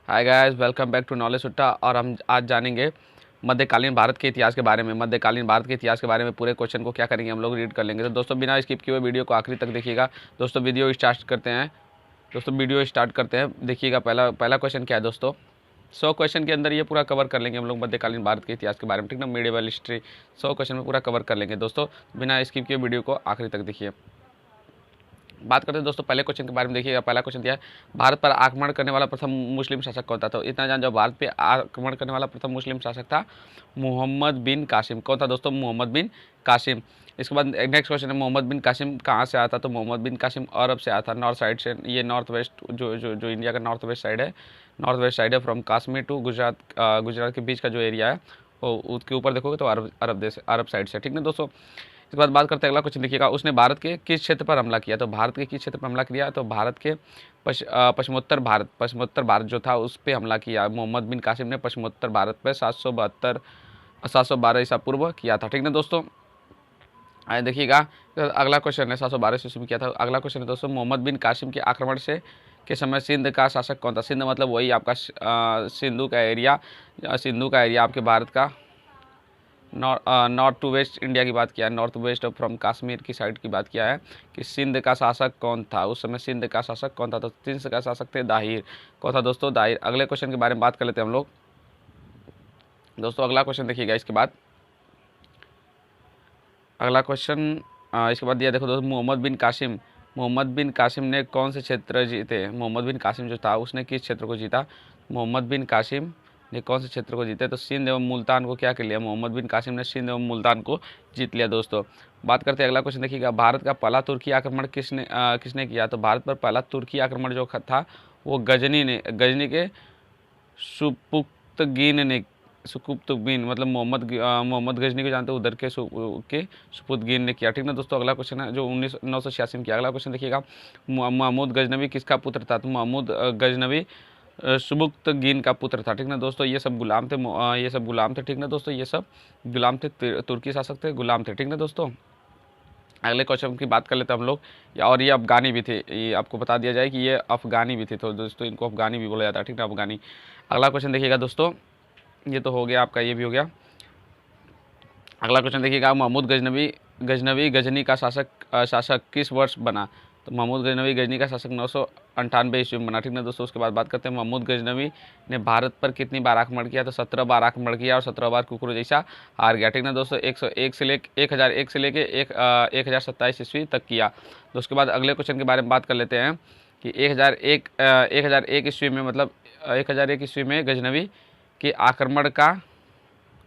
Hi guys, welcome back to knowledge Sutta. और हम आज जानेंगे मध्यकालीन भारत के इतिहास के बारे में। मध्यकालीन भारत के इतिहास के बारे में पूरे क्वेश्चन को क्या करेंगे, हम लोग रीड कर लेंगे। तो दोस्तों बिना स्किप किए हुए वीडियो को आखिरी तक देखिएगा। दोस्तों वीडियो स्टार्ट करते हैं। देखिएगा पहला पहला क्वेश्चन क्या है दोस्तों। 100 क्वेश्चन के अंदर ये पूरा कवर कर लेंगे हम लोग मध्यकालीन भारत के इतिहास के बारे में, ठीक ना। मीडिएवल हिस्ट्री 100 क्वेश्चन में पूरा कवर कर लेंगे दोस्तों। बिना स्किप किए वीडियो को आखिरी तक देखिए। बात करते हैं दोस्तों पहले क्वेश्चन के बारे में। देखिएगा पहला क्वेश्चन दिया है, भारत पर आक्रमण करने वाला प्रथम मुस्लिम शासक कौन था। तो इतना जान जाओ, भारत पे आक्रमण करने वाला प्रथम मुस्लिम शासक था मोहम्मद बिन कासिम। कौन था दोस्तों? मोहम्मद बिन कासिम। इसके बाद नेक्स्ट क्वेश्चन है, मोहम्मद बिन कासिम कहाँ से आया था। तो मोहम्मद बिन कासिम अरब से आया था, नॉर्थ साइड से। ये नॉर्थ वेस्ट जो इंडिया का नॉर्थ वेस्ट साइड है, फ्रॉम कश्मीर टू गुजरात, गुजरात के बीच का जो एरिया है वो उसके ऊपर देखोगे तो अरब साइड से, ठीक ना दोस्तों। इसके बाद बात करते हैं अगला क्वेश्चन। देखिएगा, उसने भारत के किस क्षेत्र पर हमला किया। तो भारत के किस क्षेत्र पर हमला किया। तो भारत के पश्चिमोत्तर भारत जो था उस पर हमला किया। मोहम्मद बिन कासिम ने पश्चिमोत्तर भारत पर 712 ईसा पूर्व किया था, ठीक ना दोस्तों। आए देखिएगा, अगला क्वेश्चन है 712 ईस्वी में किया था। अगला क्वेश्चन है दोस्तों, मोहम्मद बिन कासिम के आक्रमण से के समय सिंध का शासक कौन था। सिंध मतलब वही आपका सिंधु का एरिया आपके भारत का नॉर्थ टू वेस्ट इंडिया की बात किया है, नॉर्थ वेस्ट फ्रॉम कश्मीर की साइड की बात किया है कि सिंध का शासक कौन था उस समय। सिंध का शासक कौन था। तो सिंध का शासक थे दाहिर। कौन था दोस्तों? दाहिर। अगले क्वेश्चन के बारे में बात कर लेते हैं हम लोग दोस्तों। अगला क्वेश्चन देखिएगा। इसके बाद अगला क्वेश्चन इसके बाद दिया, देखो दोस्तों, मोहम्मद बिन कासिम ने कौन से क्षेत्र जीते। मोहम्मद बिन कासिम जो था उसने किस क्षेत्र को जीता। मोहम्मद बिन कासिम ने कौन से क्षेत्र को जीते। तो सिंध एवं मुल्तान को क्या कर लिया। मोहम्मद बिन कासिम ने सिंध एवं मुल्तान को जीत लिया दोस्तों। बात करते हैं अगला क्वेश्चन। देखिएगा, भारत का पहला तुर्की आक्रमण किसने किया। तो भारत पर पहला तुर्की आक्रमण जो था वो गजनी के सुपुतगिन मतलब मोहम्मद गजनी को जानते हो, उधर के सुपुतगिन ने किया, ठीक ना दोस्तों। अगला क्वेश्चन है जो 986 में किया। अगला क्वेश्चन देखिएगा, महमूद गजनवी किसका पुत्र था। तो महमूद गजनवी सुबुक्तगिन का पुत्र था, ठीक ना दोस्तों। ये सब गुलाम थे, ठीक ना दोस्तों। ये सब गुलाम थे, तुर्की शासक थे, गुलाम थे, ठीक ना दोस्तों। अगले क्वेश्चन की बात कर लेते हैं हम लोग। और ये अफगानी भी थे, ये आपको बता दिया जाए कि ये अफगानी भी थे। तो दोस्तों इनको अफगानी भी बोला जाता है, ठीक ना, अफगानी। अगला क्वेश्चन देखिएगा दोस्तों, ये तो हो गया आपका, ये भी हो गया। अगला क्वेश्चन देखिएगा, महमूद गजनवी गजनी का शासक किस वर्ष बना। तो महमूद गजनवी गजनी का शासक 998 ईस्वी में बना, ठीक ना दोस्तों। उसके बाद बात करते हैं, महमूद गजनवी ने भारत पर कितनी बार आक्रमण किया। तो 17 बार आक्रमण किया और 17 बार कुकुर जैसा हार गया, ठीक ना दोस्तों। 1001 से लेके 1027 ईस्वी तक किया। तो उसके बाद अगले क्वेश्चन के बारे में बात कर लेते हैं कि 1001 ईस्वी में, मतलब 1001 ईस्वी में गजनवी के आक्रमण का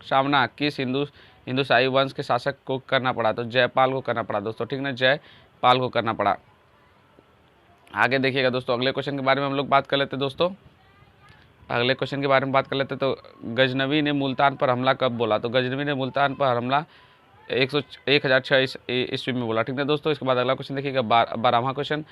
सामना किस हिंदूशाही वंश के शासक को करना पड़ा। तो जयपाल को करना पड़ा दोस्तों, ठीक ना, जयपाल को करना पड़ा। आगे देखिएगा दोस्तों, अगले क्वेश्चन के बारे में हम लोग बात कर लेते हैं दोस्तों। अगले क्वेश्चन के बारे में बात कर लेते हैं। तो गजनवी ने मुल्तान पर हमला कब बोला। तो गजनवी ने मुल्तान पर हमला 1006 ईस्वी में बोला, ठीक है दोस्तों। इसके बाद अगला क्वेश्चन देखिएगा, 12वां क्वेश्चन,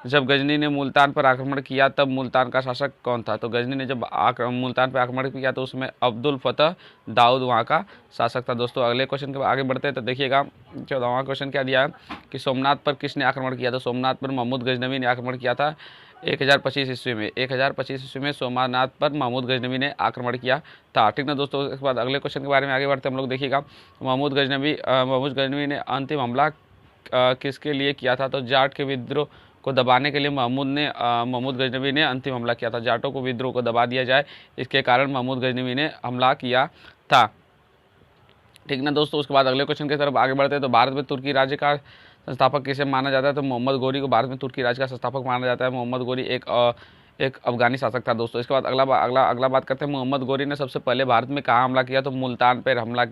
जब गजनी ने मुल्तान पर आक्रमण किया तब मुल्तान का शासक कौन था। तो गजनी ने जब मुल्तान पर आक्रमण किया तो उसमें अब्दुल फतह दाऊद वहाँ का शासक था दोस्तों। अगले क्वेश्चन के आगे बढ़ते हैं तो देखिएगा, 14वां क्वेश्चन क्या दिया है कि सोमनाथ पर किसने आक्रमण किया। तो सोमनाथ पर महमूद गजनवी ने आक्रमण किया था 1025 ईस्वी में। 1025 ईस्वी में सोमनाथ पर महमूद गजनवी ने आक्रमण किया था, ठीक ना दोस्तों। इसके बाद अगले क्वेश्चन के बारे में आगे बढ़ते हम लोग। देखिएगा, महमूद गजनवी ने अंतिम हमला किसके लिए किया था। तो जाट के विद्रोह को दबाने के लिए महमूद गजनवी ने अंतिम हमला किया था। जाटों को विद्रोह को दबा दिया जाए, इसके कारण महमूद गजनवी ने हमला किया था, ठीक ना दोस्तों। उसके बाद अगले क्वेश्चन की तरफ आगे बढ़ते हैं। तो भारत में तुर्की राज्य का संस्थापक किसे माना जाता है। तो मोहम्मद गोरी को भारत में तुर्की राज्य का संस्थापक माना जाता है। मोहम्मद गोरी एक अफगानी शासक था दोस्तों। इसके बाद अगला बात करते हैं, मोहम्मद गोरी ने सबसे पहले भारत में कहाँ हमला किया। तो मुल्तान पर हमला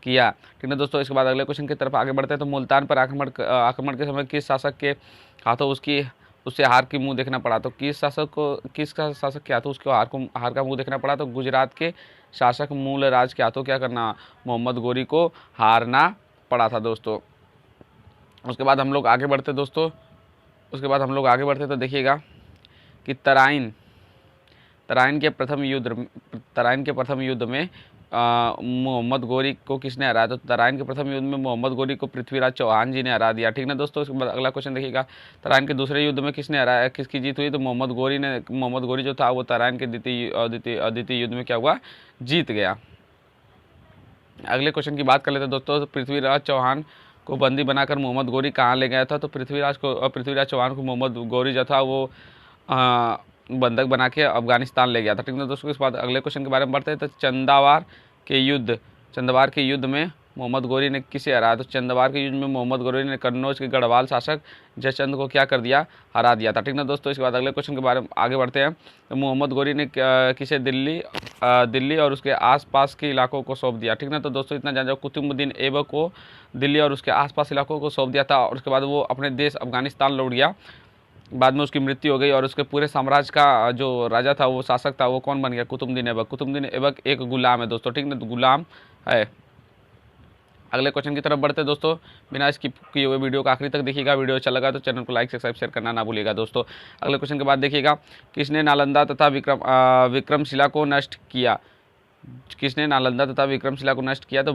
किया, ठीक है दोस्तों। इसके बाद अगले क्वेश्चन की तरफ आगे बढ़ते हैं। तो मुल्तान पर आक्रमण के समय किस शासक के हाथों उससे हार की मुंह देखना पड़ा। तो किसका शासक के हाथों उसको हार का मुंह देखना पड़ा। तो गुजरात के शासक मूलराज के हाथों क्या करना, मोहम्मद गोरी को हारना पड़ा था दोस्तों। उसके बाद हम लोग आगे बढ़ते दोस्तों। तो देखिएगा कि तराइन के प्रथम युद्ध में मोहम्मद गोरी को किसने हराया? तो तराइन के प्रथम युद्ध में मोहम्मद गोरी को पृथ्वीराज चौहान जी ने हरा दिया। ठीक ना दोस्तों। इसके बाद अगला क्वेश्चन देखिएगा, तराइन के दूसरे युद्ध में किसने हराया, किसकी जीत हुई? तो मोहम्मद गोरी जो था वो तराइन के द्वितीय युद्ध में क्या हुआ? जीत गया। अगले क्वेश्चन की बात कर लेते हैं दोस्तों। पृथ्वीराज चौहान को बंदी बनाकर मोहम्मद गोरी कहाँ ले गया था? तो पृथ्वीराज चौहान को मोहम्मद गोरी जो था वो बंधक बना के अफगानिस्तान ले गया था। ठीक है दोस्तों। इसके बाद अगले क्वेश्चन के बारे में बढ़ते हैं। तो चंदवार के युद्ध में मोहम्मद गोरी ने किसे हराया? तो चंदवार के युद्ध में मोहम्मद गोरी ने कन्नौज के गढ़वाल शासक जयचंद को क्या कर दिया? हरा दिया था। ठीक ना दोस्तों। इसके बाद अगले क्वेश्चन के बारे में आगे बढ़ते हैं। तो मोहम्मद गोरी ने किसे दिल्ली और उसके आसपास के इलाकों को सौंप दिया? ठीक ना। तो दोस्तों इतना जान जाओ, कुतुबुद्दीन ऐबक को दिल्ली और उसके आसपास इलाकों को सौंप दिया था और उसके बाद वो अपने देश अफगानिस्तान लौट गया। बाद में उसकी मृत्यु हो गई और उसके पूरे साम्राज्य का जो राजा था, वो शासक था, वो कौन बन गया? कुतुबुद्दीन ऐबक। कुतुबुद्दीन ऐबक एक गुलाम है दोस्तों। ठीक ना, तो गुलाम है। अगले क्वेश्चन की तरफ बढ़ते हैं दोस्तों। बिना स्किप किए हुए वीडियो को आखिरी तक देखिएगा। वीडियो अच्छा लगा तो चैनल को लाइक सब्सक्राइब शेयर करना ना भूलिएगा दोस्तों। अगले क्वेश्चन के बाद देखिएगा, किसने नालंदा तथा विक्रमशिला को नष्ट किया? किसने नालंदा तथा विक्रमशिला को नष्ट किया? तो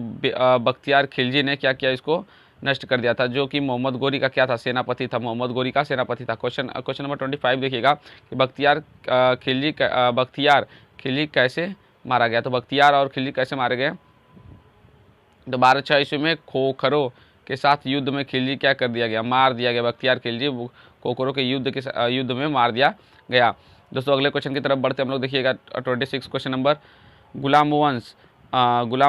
बख्तियार खिलजी ने क्या किया? इसको नष्ट कर दिया था, जो कि मोहम्मद गोरी का क्या था? सेनापति था। मोहम्मद गोरी का सेनापति था। क्वेश्चन नंबर 25 देखिएगा कि बख्तियार खिलजी कैसे मारा गया? तो बख्तियार और खिलजी कैसे मारे गए? तो 1206 ईस्वी में खोखरों के साथ युद्ध में खिलजी क्या कर दिया गया? मार दिया गया। बख्तियार खिलजी खोखरों के युद्ध में मार दिया गया। दोस्तों अगले क्वेश्चन की तरफ बढ़ते हम लोग। देखिएगा 26 क्वेश्चन नंबर, गुलाम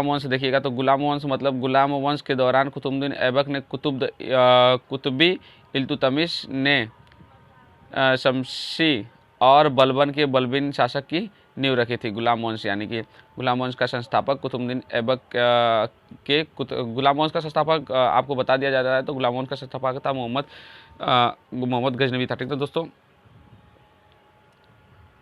वंश देखिएगा। तो गुलाम वंश मतलब गुलाम वंश के दौरान कुतुबुद्दीन ऐबक ने कुतुबी इल्तुतमिश ने शमशी और बलबन के बलबीन शासक की नींव रखी थी। गुलाम वंश यानी कि गुलाम वंश का संस्थापक कुतुबुद्दीन ऐबक गुलाम वंश का संस्थापक आपको बता दिया जाता है। तो गुलाम वंश का संस्थापक था मोहम्मद गजनवी था। ठीक है दोस्तों।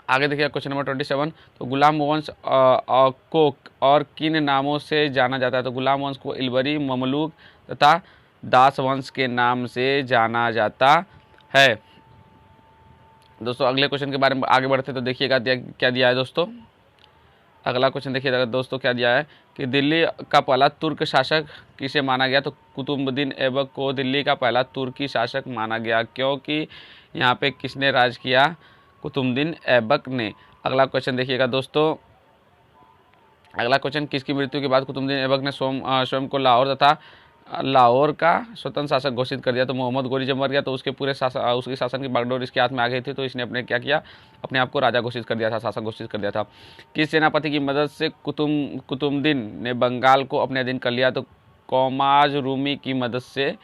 आगे देखिए क्वेश्चन नंबर 27। तो गुलाम वंश को और किन नामों से जाना जाता है? तो गुलाम वंश को इलबरी, ममलूक तथा दास वंश के नाम से जाना जाता है। दोस्तों अगले क्वेश्चन के बारे में आगे बढ़ते तो देखिएगा क्या दिया है दोस्तों। अगला क्वेश्चन देखिएगा दोस्तों क्या दिया है कि दिल्ली का पहला तुर्क शासक किसे माना गया? तो कुतुबुद्दीन ऐबक को दिल्ली का पहला तुर्की शासक माना गया, क्योंकि यहाँ पे किसने राज किया? कुतुबुद्दीन ऐबक ने। अगला क्वेश्चन देखिएगा दोस्तों। अगला क्वेश्चन, किसकी मृत्यु के बाद कुतुबुद्दीन ऐबक ने स्वयं को लाहौर का स्वतंत्र शासक घोषित कर दिया? तो मोहम्मद गोरी जब मर गया तो उसके शासन की बागडोर इसके हाथ में आ गई थी, तो इसने अपने क्या किया? अपने आप को राजा घोषित कर दिया था, शासक घोषित कर दिया था। किस सेनापति की मदद से कुतुबुद्दीन ने बंगाल को अपने अधीन कर लिया? तो कौमाज रूमी की मदद से।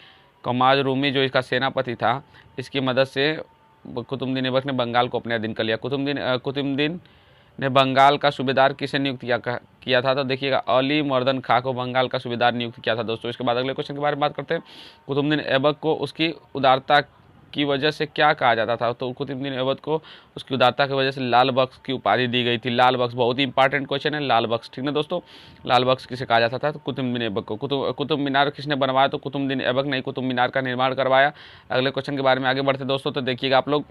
कौमाज रूमी जो इसका सेनापति था, इसकी मदद से कुतुबुद्दीन ऐबक ने बंगाल को अपने अधीन कर लिया। कुतुबुद्दीन ने बंगाल का सूबेदार किसे नियुक्त किया था? तो देखिएगा अली मर्दन खां को बंगाल का सूबेदार नियुक्त किया था दोस्तों। इसके बाद अगले क्वेश्चन के बारे में बात करते हैं। कुतुबुद्दीन ऐबक को उसकी उदारता की वजह से क्या कहा जाता था? तो कुतुबुद्दीन ऐबक को उसकी उदारता की वजह से लाल बख्श की उपाधि दी गई थी। लाल बख्श बहुत ही इंपॉर्टेंट क्वेश्चन है, लाल बख्श। ठीक है दोस्तों। लाल बख्श किसे कहा जाता था? तो कुतुबुद्दीन ऐबक को। कुतुब मीनार किसने बनवाया? तो कुतुबुद्दीन ऐबक ने कुतुब मीनार का निर्माण करवाया। अगले क्वेश्चन के बारे में आगे बढ़ते दोस्तों। तो देखिएगा आप लोग,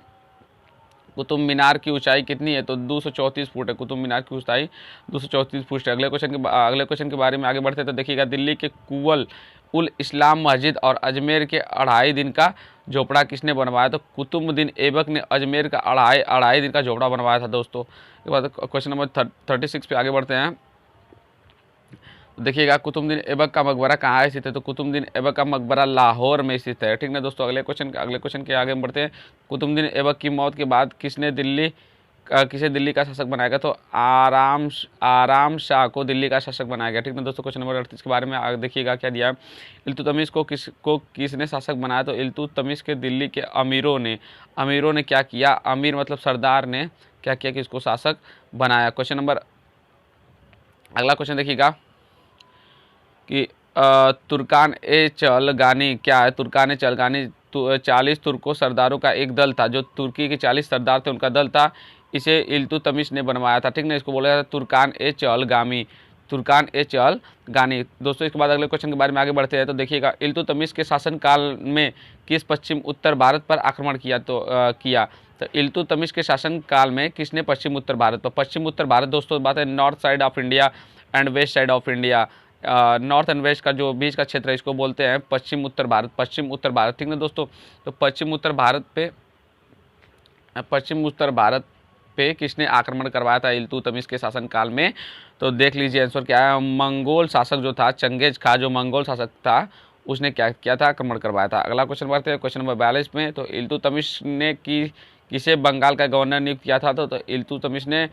कुतुब मीनार की ऊंचाई कितनी है? तो 234 फुट है। कुतुब मीनार की ऊंचाई 234 फुट है। अगले क्वेश्चन के बारे में आगे बढ़ते तो देखिएगा, दिल्ली के कुवल उल इस्लाम मस्जिद और अजमेर के 2.5 दिन का झोपड़ा किसने बनवाया? तो कुतुबुद्दीन ऐबक ने अजमेर का 2.5 दिन का झोपड़ा बनवाया था दोस्तों। इसके बाद क्वेश्चन नंबर 36 पे आगे बढ़ते हैं। देखिएगा, कुतुबुद्दीन ऐबक का मकबरा कहाँ स्थित है? तो कुतुबुद्दीन ऐबक का मकबरा लाहौर में स्थित है। ठीक ना दोस्तों। अगले क्वेश्चन के आगे बढ़ते हैं। कुतुबुद्दीन ऐबक की मौत के बाद किसे दिल्ली का शासक बनाया गया? तो आराम शाह को दिल्ली का शासक बनाया गया। ठीक ना दोस्तों। क्वेश्चन नंबर 38 के बारे में आगे देखिएगा क्या दिया है। इल्तुतमिश को किसने शासक बनाया? तो इल्तुतमिश के दिल्ली के अमीरों ने क्या किया? अमीर मतलब सरदार ने क्या किया कि इसको शासक बनाया। अगला क्वेश्चन देखिएगा कि तुर्कान ए चलगानी क्या है? तुर्कान ए चलगानी 40 तुर्कों सरदारों का एक दल था। जो तुर्की के 40 सरदार थे उनका दल था। इसे इल्तुतमिश ने बनवाया था। ठीक ना। इसको बोला जाता है तुर्कान ए चलगानी दोस्तों। इसके बाद अगले क्वेश्चन के बारे में आगे बढ़ते हैं। तो देखिएगा, इल्तुतमिश के शासनकाल में किस पश्चिम उत्तर भारत पर आक्रमण किया? तो इल्तुतमिश के शासनकाल में किसने पश्चिम उत्तर भारत दोस्तों बात है north side of India and west side of India. North and west का जो बीच का क्षेत्र है इसको बोलते हैं पश्चिम उत्तर भारत, पश्चिम उत्तर भारत, ठीक ना दोस्तों। तो पश्चिम उत्तर भारत पे किसने आक्रमण करवाया था इल्तुतमिश के शासनकाल में? तो देख लीजिए आंसर क्या है, मंगोल शासक जो था चंगेज खां, जो मंगोल शासक था उसने क्या किया था, आक्रमण करवाया था। अगला क्वेश्चन बढ़ते हैं क्वेश्चन नंबर 42 में। तो इल्तुतमिश ने किसे बंगाल का गवर्नर नियुक्त किया था? तो इल्तुतमिश ने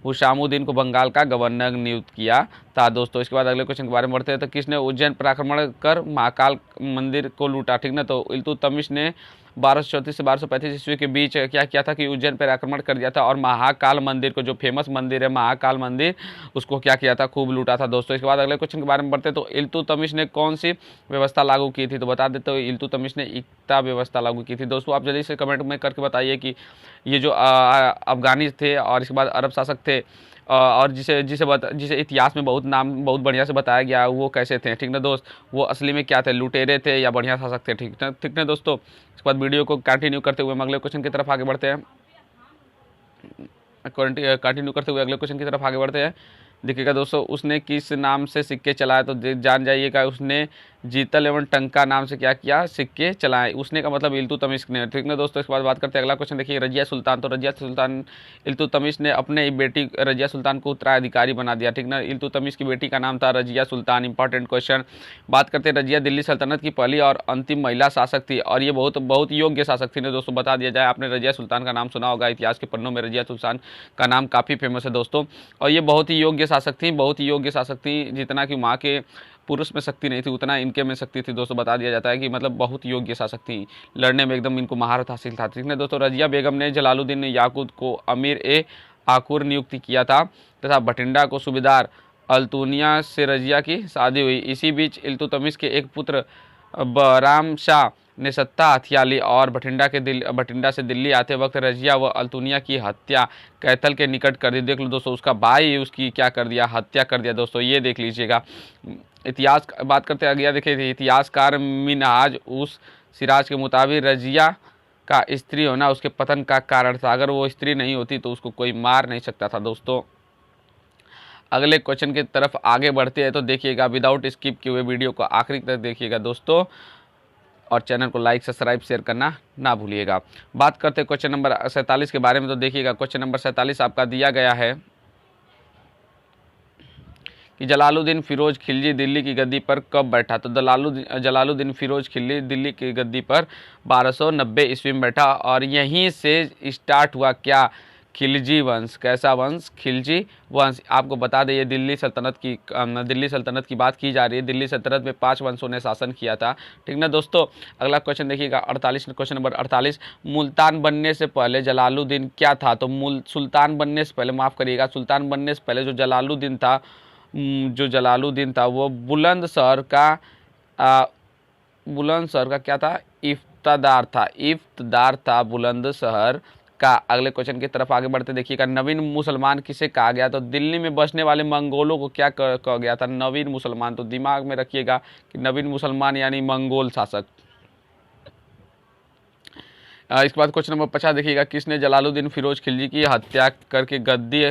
हुशामुद्दीन को बंगाल का गवर्नर नियुक्त किया था दोस्तों। इसके बाद अगले क्वेश्चन के बारे में बढ़ते हैं। तो किसने उज्जैन पर आक्रमण कर महाकाल मंदिर को लूटा? ठीक ना, तो इल्तुतमिश ने 1234 से 1235 ईस्वी के बीच क्या किया था कि उज्जैन पर आक्रमण कर दिया था और महाकाल मंदिर को, जो फेमस मंदिर है महाकाल मंदिर, उसको क्या किया था, खूब लूटा था दोस्तों। इसके बाद अगले क्वेश्चन के बारे में बढ़ते हैं। तो इल्तुतमिश ने कौन सी व्यवस्था लागू की थी? तो बता देते हो इल्तुतमिश ने इक्ता व्यवस्था लागू की थी दोस्तों। आप जल्दी से कमेंट में करके बताइए कि ये जो अफगानी थे और इसके बाद अरब शासक थे और जिसे इतिहास में बहुत बढ़िया से बताया गया वो कैसे थे, ठीक ना दोस्त, वो असली में क्या थे, लुटेरे थे या बढ़िया शासक थे, ठीक ना दोस्तों। इसके बाद वीडियो को कंटिन्यू करते हुए हम अगले क्वेश्चन की तरफ आगे बढ़ते हैं। कंटिन्यू करते हुए अगले क्वेश्चन की तरफ आगे बढ़ते हैं। देखिएगा दोस्तों, उसने किस नाम से सिक्के चलाए? तो जान जाइएगा, उसने जीतल एवं टंका नाम से क्या किया, सिक्के चलाए। उसने का मतलब इल्तुतमिश ने, ठीक ना दोस्तों। इसके बाद बात करते हैं अगला क्वेश्चन, देखिए रजिया सुल्तान। तो रजिया सुल्तान इल्तुतमिश ने अपने बेटी रजिया सुल्तान को उत्तराधिकारी बना दिया, ठीक ना। इल्तुतमिश की बेटी का नाम था रजिया सुल्तान। Important question. बात करते हैं, रजिया दिल्ली सल्तनत की पहली और अंतिम महिला शासक थी और ये बहुत योग्य शासक थी ना दोस्तों। बता दिया जाए, आपने रजिया सुल्तान का नाम सुना होगा, इतिहास के पन्नों में रजिया सुल्तान का नाम काफ़ी फेमस है दोस्तों। और ये बहुत ही योग्य शासक थी, बहुत ही योग्य शासक थी। जितना कि वहाँ के पुरुष में शक्ति नहीं थी उतना इनके में शक्ति थी दोस्तों। बता दिया जाता है कि मतलब बहुत योग्य शासक थी, लड़ने में एकदम इनको महारत हासिल था, ठीक है दोस्तों। रजिया बेगम ने जलालुद्दीन याकूत को अमीर ए आकुर नियुक्त किया था तथा भटिंडा को सूबेदार। अल्तुनिया से रजिया की शादी हुई। इसी बीच इल्तुतमिश के एक पुत्र बहराम शाह ने सत्ता हथिया ली और भटिंडा से दिल्ली आते वक्त रजिया व अल्तुनिया की हत्या कैथल के निकट कर दी। देख लो दोस्तों, उसका भाई उसकी क्या कर दिया, हत्या कर दिया दोस्तों, ये देख लीजिएगा। इतिहास बात करते आ गया, देखिए इतिहासकार मिनहाज उस सिराज के मुताबिक रजिया का स्त्री होना उसके पतन का कारण था। अगर वो स्त्री नहीं होती तो उसको कोई मार नहीं सकता था दोस्तों। अगले क्वेश्चन की तरफ आगे बढ़ते हैं। तो देखिएगा, विदाउट स्किप किए हुए वीडियो को आखिरी तक देखिएगा दोस्तों और चैनल को लाइक सब्सक्राइब शेयर करना ना भूलिएगा। बात करते हैं क्वेश्चन नंबर 47 के बारे में। तो देखिएगा, क्वेश्चन नंबर 47 आपका दिया गया है कि जलालुद्दीन फिरोज खिलजी दिल्ली की गद्दी पर कब बैठा? तो जलालुद्दीन फिरोज खिलजी दिल्ली की गद्दी पर 1290 ईस्वी में बैठा और यहीं से स्टार्ट हुआ क्या, खिलजी वंश। कैसा वंश? खिलजी वंश। आपको बता दें, ये दिल्ली सल्तनत की बात की जा रही है। दिल्ली सल्तनत में 5 वंशों ने शासन किया था, ठीक ना दोस्तों। अगला क्वेश्चन देखिएगा 48, क्वेश्चन नंबर 48, मुल्तान बनने से पहले जलालुद्दीन क्या था? तो सुल्तान बनने से पहले, माफ़ करिएगा, सुल्तान बनने से पहले जो जलालुद्दीन था वो बुलंदशहर का क्या था, इफ्तदार था बुलंदशहर का। अगले क्वेश्चन की तरफ आगे बढ़ते देखिएगा, नवीन मुसलमान किसे कहा गया? तो दिल्ली में बसने वाले मंगोलों को क्या कहा गया था? नवीन मुसलमान। तो दिमाग में रखिएगा कि नवीन मुसलमान यानी मंगोल शासक। इसके बाद क्वेश्चन नंबर 50 देखिएगा, किसने जलालुद्दीन फिरोज खिलजी की हत्या करके गद्दी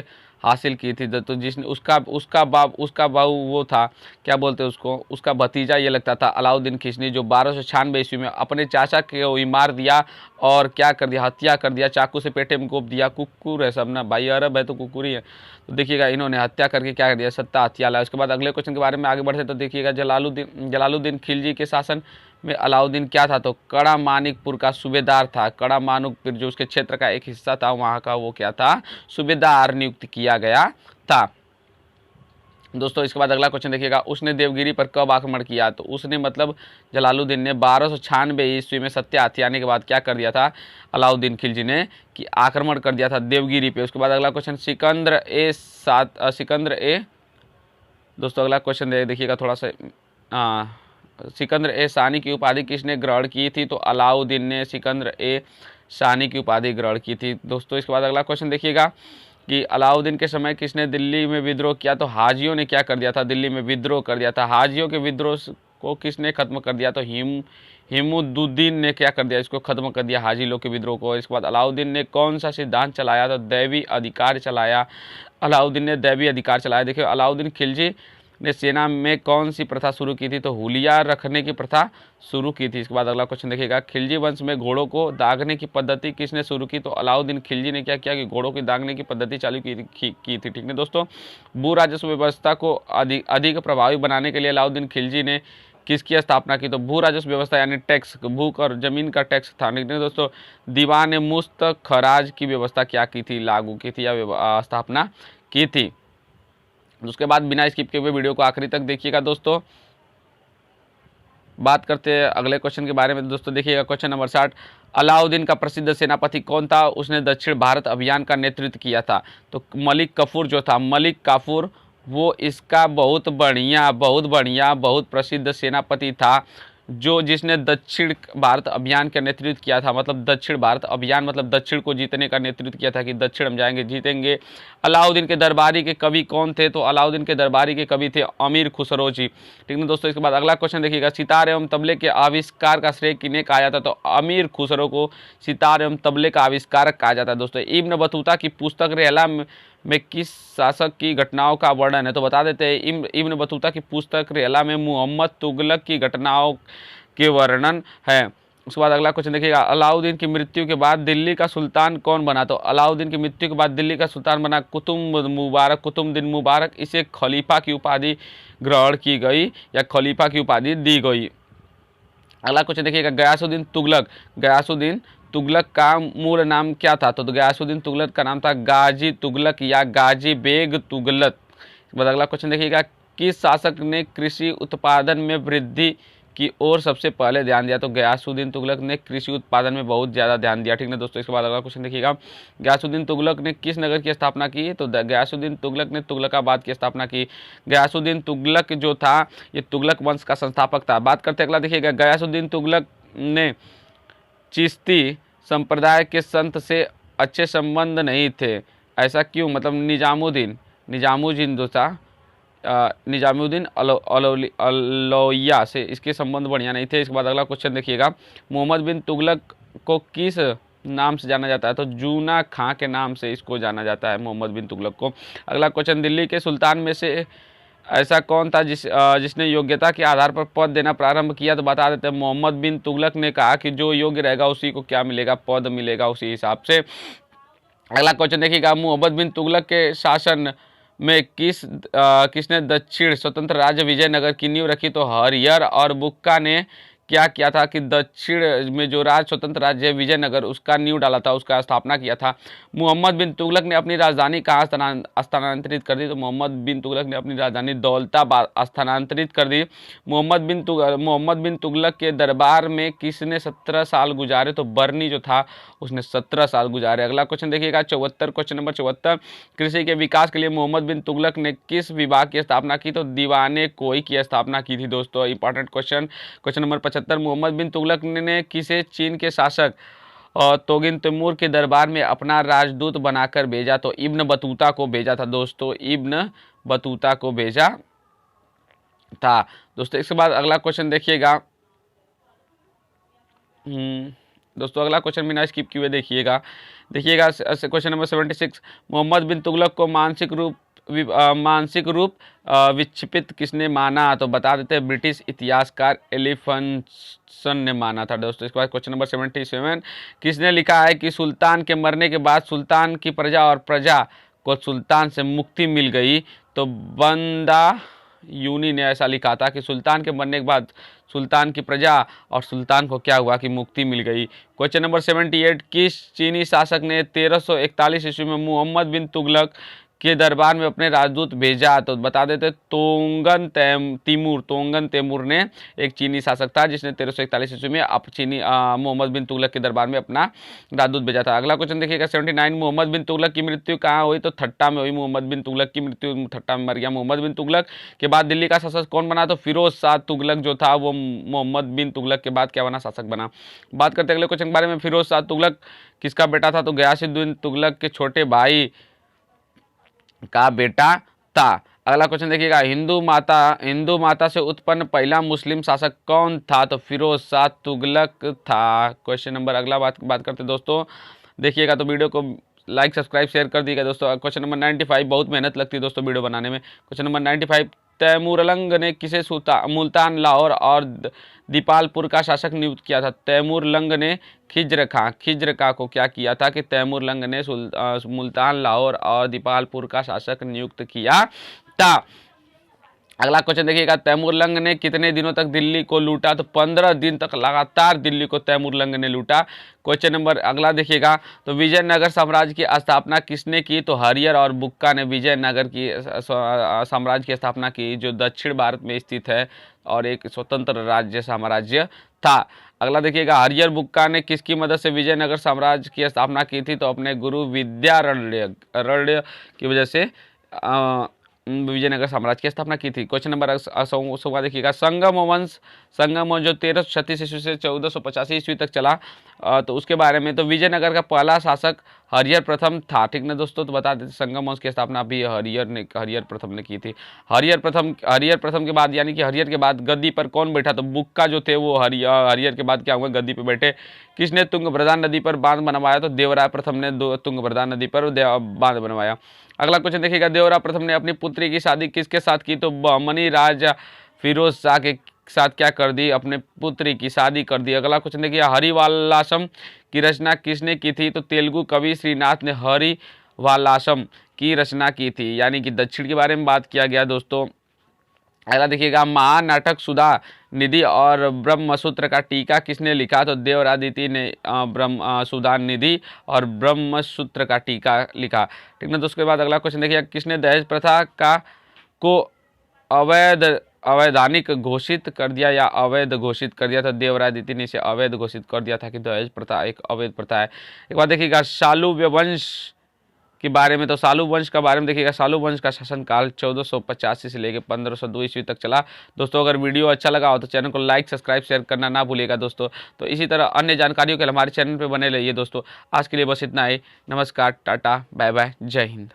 हासिल की थी? तो जिसने उसका बाबू वो था, क्या बोलते हैं उसको, उसका भतीजा ये लगता था अलाउद्दीन खिलजी, जो 1296 ईस्वी में अपने चाचा को ही मार दिया और क्या कर दिया, हत्या कर दिया, चाकू से पेटे में गोप दिया। कुकुर है सब ना भाई, अरब है तो कुकुर ही है। तो देखिएगा, इन्होंने हत्या करके क्या कर दिया, सत्ता हत्या लाया। उसके बाद अगले क्वेश्चन के बारे में आगे बढ़ते तो देखिएगा, जलालुद्दीन खिलजी के शासन में अलाउद्दीन क्या था? तो कड़ा मानिकपुर का सूबेदार था। कड़ा मानिकपुर जो उसके क्षेत्र का एक हिस्सा था, वहाँ का वो क्या था, सूबेदार नियुक्त किया गया था दोस्तों। इसके बाद अगला क्वेश्चन देखिएगा, उसने देवगिरी पर कब आक्रमण किया? तो उसने मतलब जलालुद्दीन ने 1296 ईस्वी में सत्ता हथियाने के बाद क्या कर दिया था, अलाउद्दीन खिलजी ने, कि आक्रमण कर दिया था देवगिरी पे। उसके बाद अगला क्वेश्चन सिकंदर ए दोस्तों, अगला क्वेश्चन देखिएगा थोड़ा सा, सिकंदर ए शानी की उपाधि किसने ग्रहण की थी? तो अलाउद्दीन ने सिकंदर ए शानी की उपाधि ग्रहण की थी दोस्तों। इसके बाद अगला क्वेश्चन देखिएगा कि अलाउद्दीन के समय किसने दिल्ली में विद्रोह किया? तो हाजियों ने क्या कर दिया था, दिल्ली में विद्रोह कर दिया था। हाजियों के विद्रोह को किसने खत्म कर दिया? तो हिमुद्दीन ने क्या कर दिया, इसको खत्म कर दिया, हाजी लोग के विद्रोह को। इसके बाद अलाउद्दीन ने कौन सा सिद्धांत चलाया? तो दैवी अधिकार चलाया। अलाउद्दीन ने दैवी अधिकार चलाया। देखिए अलाउद्दीन खिलजी ने सेना में कौन सी प्रथा शुरू की थी, तो हुलिया रखने की प्रथा शुरू की थी। इसके बाद अगला क्वेश्चन देखिएगा, खिलजी वंश में घोड़ों को दागने की पद्धति किसने शुरू की, तो अलाउद्दीन खिलजी ने क्या किया कि घोड़ों की दागने की पद्धति चालू की थी। ठीक है दोस्तों, भू राजस्व व्यवस्था को अधिक प्रभावी बनाने के लिए अलाउद्दीन खिलजी ने किसकी स्थापना की, तो भू राजस्व व्यवस्था यानी टैक्स, भू और जमीन का टैक्स था। ठीक है दोस्तों, दीवान मुस्त खराज की व्यवस्था क्या की थी, लागू की थी या स्थापना की थी। उसके बाद बिना स्किप किए हुए वीडियो को आखिरी तक देखिएगा दोस्तों। बात करते हैं अगले क्वेश्चन के बारे में दोस्तों। देखिएगा क्वेश्चन नंबर 60, अलाउद्दीन का प्रसिद्ध सेनापति कौन था, उसने दक्षिण भारत अभियान का नेतृत्व किया था, तो मलिक काफूर जो था, मलिक काफूर वो इसका बहुत बहुत प्रसिद्ध सेनापति था, जो जिसने दक्षिण भारत अभियान का नेतृत्व किया था। मतलब दक्षिण भारत अभियान मतलब दक्षिण को जीतने का नेतृत्व किया था कि दक्षिण हम जाएंगे जीतेंगे। अलाउद्दीन के दरबारी के कवि कौन थे, तो अलाउद्दीन के दरबारी के कवि थे अमीर खुसरो जी। ठीक है दोस्तों, इसके बाद अगला क्वेश्चन देखिएगा, सितार एवं तबले के आविष्कार का श्रेय किन्हें कहा जाता है, तो अमीर खुसरो को सितार एवं तबले का आविष्कारक कहा जाता है। दोस्तों इब्न बतूता की पुस्तक रेहला में किस शासक की घटनाओं का वर्णन है, तो बता देते हैं इब्न बतूता की पुस्तक रेहला में मोहम्मद तुगलक की घटनाओं के वर्णन है। उसके बाद अगला क्वेश्चन देखिएगा, अलाउद्दीन की मृत्यु के बाद दिल्ली का सुल्तान कौन बना, तो अलाउद्दीन की मृत्यु के बाद दिल्ली का सुल्तान बना कुतुबुद्दीन मुबारक। इसे खलीफा की उपाधि ग्रहण की गई या खलीफा की उपाधि दी गई। अगला क्वेश्चन देखिएगा, गयासुद्दीन तुगलक का मूल नाम क्या था, तो गयासुद्दीन तुगलक का नाम था गाजी तुगलक या गाजी बेग तुगलक। बाद अगला क्वेश्चन देखिएगा, किस शासक ने कृषि उत्पादन में वृद्धि की ओर सबसे पहले ध्यान दिया, तो गयासुद्दीन तुगलक ने कृषि उत्पादन में बहुत ज़्यादा ध्यान दिया। ठीक है दोस्तों, इसके बाद अगला क्वेश्चन देखिएगा, गयासुद्दीन तुगलक ने किस नगर की स्थापना की, तो गयासुद्दीन तुगलक ने तुगलकाबाद की स्थापना की। गयासुद्दीन तुगलक जो था ये तुगलक वंश का संस्थापक था। बात करते अगला देखिएगा, गयासुद्दीन तुगलक ने चिश्ती संप्रदाय के संत से अच्छे संबंध नहीं थे, ऐसा क्यों, मतलब निजामुद्दीन जो था निजामुद्दीन अलौया से इसके संबंध बढ़िया नहीं थे। इसके बाद अगला क्वेश्चन देखिएगा, मोहम्मद बिन तुगलक को किस नाम से जाना जाता है, तो जूना खां के नाम से इसको जाना जाता है मोहम्मद बिन तुगलक को। अगला क्वेश्चन, दिल्ली के सुल्तान में से ऐसा कौन था जिसने योग्यता के आधार पर पद देना प्रारंभ किया, तो बता देते हैं मोहम्मद बिन तुगलक ने कहा कि जो योग्य रहेगा उसी को क्या मिलेगा, पद मिलेगा उसी हिसाब से। अगला क्वेश्चन देखिएगा, मोहम्मद बिन तुगलक के शासन में किसने दक्षिण स्वतंत्र राज्य विजयनगर की नींव रखी, तो हरियर और बुक्का ने क्या किया था कि दक्षिण में जो राज्य स्वतंत्र राज्य है विजयनगर उसका नींव डाला था, उसका स्थापना किया था। मोहम्मद बिन तुगलक ने अपनी राजधानी कहाँ स्थानांतरित कर दी, तो मोहम्मद बिन तुगलक ने अपनी राजधानी दौलताबाद स्थानांतरित कर दी। मोहम्मद बिन तुगलक के दरबार में किसने 17 साल गुजारे, तो बर्नी जो था उसने 17 साल गुजारे। अगला क्वेश्चन देखिएगा 74, क्वेश्चन नंबर 74, कृषि के विकास के लिए मोहम्मद बिन तुगलक ने किस विभाग की स्थापना की, तो दीवाने कोई की स्थापना की थी। दोस्तों important question, question number 75, Muhammad bin Tughlaq ने किसे चीन के शासक और तोगिन तैमूर के दरबार में अपना राजदूत बनाकर भेजा, तो इब्न बतूता को भेजा था। दोस्तों इब्न बतूता को भेजा था। दोस्तों इसके बाद अगला क्वेश्चन देखिएगा, दोस्तों अगला क्वेश्चन बिना स्किप किए हुए देखिएगा क्वेश्चन नंबर 76, मोहम्मद बिन तुगलक को मानसिक रूप विक्षिपित किसने माना, तो बता देते हैं ब्रिटिश इतिहासकार एलिफंसन ने माना था। दोस्तों इसके बाद क्वेश्चन नंबर 77, किसने लिखा है कि सुल्तान के मरने के बाद सुल्तान की प्रजा को सुल्तान से मुक्ति मिल गई, तो बंदा यूनी ने ऐसा लिखा था कि सुल्तान के मरने के बाद सुल्तान की प्रजा और सुल्तान को क्या हुआ कि मुक्ति मिल गई। क्वेश्चन नंबर 78, किस चीनी शासक ने 1341 ईस्वी में मोहम्मद बिन तुगलक के दरबार में अपने राजदूत भेजा, तो बता देते तोंगन तैमूर ने एक चीनी शासक था जिसने 1341 ईस्वी में मोहम्मद बिन तुगलक के दरबार में अपना राजदूत भेजा था। अगला क्वेश्चन देखिएगा 79, मोहम्मद बिन तुगलक की मृत्यु कहाँ हुई, तो ठट्टा में हुई। मोहम्मद बिन तुगलक की मृत्यु ठट्टा में मर गया। मोहम्मद बिन तुगलक के बाद दिल्ली का शासक कौन बना, तो फिरोज शाह तुगलक जो था वो मोहम्मद बिन तुगलक के बाद क्या बना, शासक बना। बात करते अगले क्वेश्चन के बारे में, फिरोज शाह तुगलक किसका बेटा था, तो गयासुद्दीन तुगलक के छोटे भाई का बेटा था। अगला क्वेश्चन देखिएगा, हिंदू माता से उत्पन्न पहला मुस्लिम शासक कौन था, तो फिरोज शाह तुगलक था। क्वेश्चन नंबर अगला बात करते दोस्तों देखिएगा, तो वीडियो को लाइक सब्सक्राइब शेयर कर दिएगा दोस्तों। क्वेश्चन नंबर 95, बहुत मेहनत लगती है दोस्तों वीडियो बनाने में। क्वेश्चन नंबर 95, तैमूरलंग ने किसे मुल्तान, लाहौर और दीपालपुर का शासक नियुक्त किया था? तैमूरलंग ने खिज्र खां को क्या किया था कि तैमूरलंग ने मुल्तान, लाहौर और दीपालपुर का शासक नियुक्त किया था। अगला क्वेश्चन देखिएगा, तैमूरलंग ने कितने दिनों तक दिल्ली को लूटा? तो 15 दिन तक लगातार दिल्ली को तैमूरलंग ने लूटा। क्वेश्चन नंबर अगला देखिएगा, तो विजयनगर साम्राज्य की स्थापना किसने की? तो हरियर और बुक्का ने विजयनगर की साम्राज्य की स्थापना की, जो दक्षिण भारत में स्थित है और एक स्वतंत्र राज्य साम्राज्य था। अगला देखिएगा, हरियर बुक्का ने किसकी मदद से विजयनगर साम्राज्य की स्थापना की थी? तो अपने गुरु विद्यारण्य की वजह से विजयनगर साम्राज्य की स्थापना की थी। क्वेश्चन नंबर 16 देखिएगा, संगम वंश जो 1336 ईस्वी से 1485 ईस्वी तक चला, तो उसके बारे में, तो विजयनगर का पहला शासक हरियर प्रथम था। ठीक ना दोस्तों, तो बता देते संगम वंश की स्थापना भी हरियर प्रथम ने की थी। हरियर प्रथम के बाद, यानी कि हरियर के बाद गद्दी पर कौन बैठा? तो बुक्का जो थे वो हरियर के बाद क्या हुआ, गद्दी पर बैठे। किसने तुंगभद्रा नदी पर बांध बनवाया? तो देवराय प्रथम ने तुंगभद्रा नदी पर बांध बनवाया। अगला क्वेश्चन देखिएगा, देवराय प्रथम ने अपनी पुत्री की शादी किसके साथ की? तो बहमनी राजा फिरोज शाह के साथ क्या कर दी? अपने पुत्री की शादी कर दी। अगला क्वेश्चन देखिए, हरिवालासम की रचना किसने की थी? तो तेलुगु कवि श्रीनाथ ने हरिवालासम की रचना की थी, यानी कि दक्षिण के बारे में बात किया गया दोस्तों। अगला देखिएगा, महानाटक सुधा निधि और ब्रह्मसूत्र का टीका किसने लिखा? तो देवरादिति ने सुधा निधि और ब्रह्मसूत्र का टीका लिखा। ठीक ना। तो उसके बाद अगला क्वेश्चन देखिए, किसने दहेज प्रथा को अवैधानिक घोषित कर दिया या अवैध घोषित कर दिया? था देवरादिति ने इसे अवैध घोषित कर दिया था कि दहेज प्रथा एक अवैध प्रथा है। एक बार देखिएगा, शालूव्य वंश के बारे में, तो शालू वंश के बारे में देखिएगा, शालू वंश का शासनकाल 1485 से लेकर 1502 ईस्वी तक चला। दोस्तों अगर वीडियो अच्छा लगा हो तो चैनल को लाइक सब्सक्राइब शेयर करना ना भूलिएगा दोस्तों। तो इसी तरह अन्य जानकारियों के लिए हमारे चैनल पर बने रहिए दोस्तों। आज के लिए बस इतना ही। नमस्कार, टाटा, बाय बाय, जय हिंद।